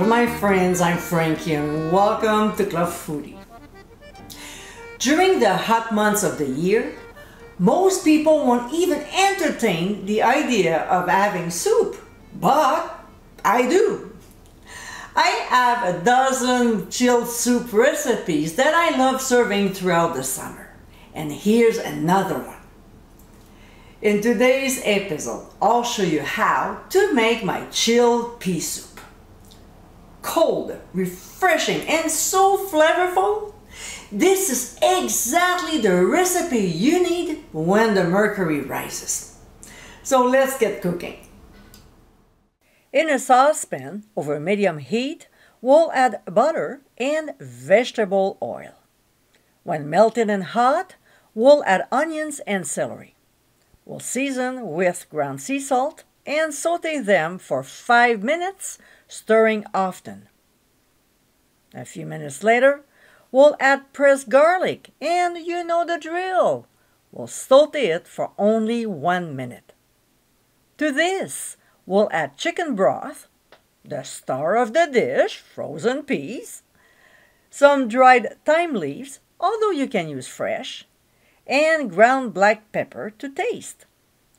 My friends, I'm Frankie and welcome to Club Foodie. During the hot months of the year, most people won't even entertain the idea of having soup, but I do. I have a dozen chilled soup recipes that I love serving throughout the summer, and here's another one. In today's episode, I'll show you how to make my chilled pea soup. Cold, refreshing, and so flavorful. This is exactly the recipe you need when the mercury rises. So let's get cooking. In a saucepan over medium heat, we'll add butter and vegetable oil. When melted and hot, we'll add onions and celery. We'll season with ground sea salt and saute them for 5 minutes, stirring often. A few minutes later, we'll add pressed garlic, and you know the drill. We'll saute it for only 1 minute. To this, we'll add chicken broth, the star of the dish, frozen peas, some dried thyme leaves, although you can use fresh, and ground black pepper to taste.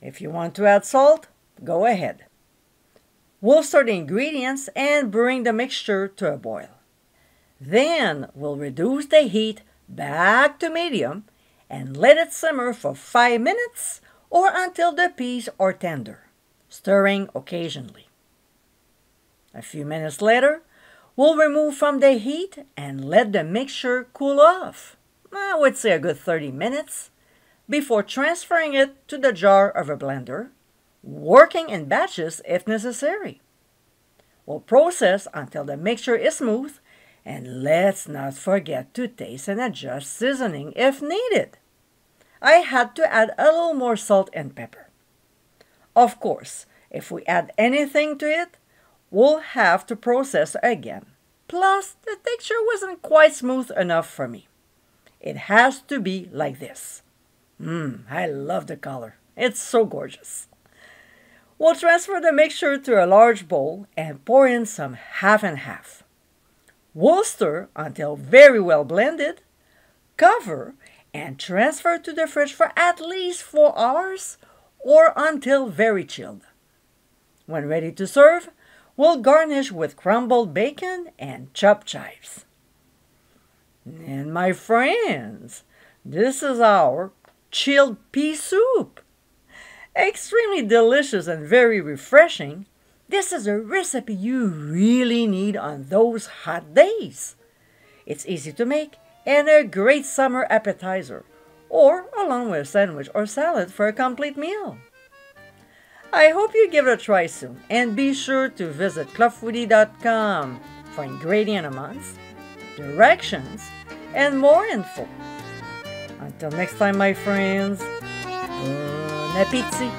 If you want to add salt, go ahead. We'll stir the ingredients and bring the mixture to a boil. Then we'll reduce the heat back to medium and let it simmer for 5 minutes or until the peas are tender, stirring occasionally. A few minutes later, we'll remove from the heat and let the mixture cool off. I would say a good 30 minutes before transferring it to the jar of a blender, working in batches if necessary. We'll process until the mixture is smooth, and let's not forget to taste and adjust seasoning if needed. I had to add a little more salt and pepper. Of course, if we add anything to it, we'll have to process again. Plus, the texture wasn't quite smooth enough for me. It has to be like this. I love the color. It's so gorgeous. We'll transfer the mixture to a large bowl and pour in some half and half. We'll stir until very well blended, cover, and transfer to the fridge for at least 4 hours or until very chilled. When ready to serve, we'll garnish with crumbled bacon and chopped chives. And my friends, this is our chilled pea soup. Extremely delicious and very refreshing. This is a recipe you really need on those hot days. It's easy to make and a great summer appetizer, or along with a sandwich or salad for a complete meal. I hope you give it a try soon, and be sure to visit clubfoodie.com for ingredient amounts, directions, and more info. Until next time, my friends, bon appétit!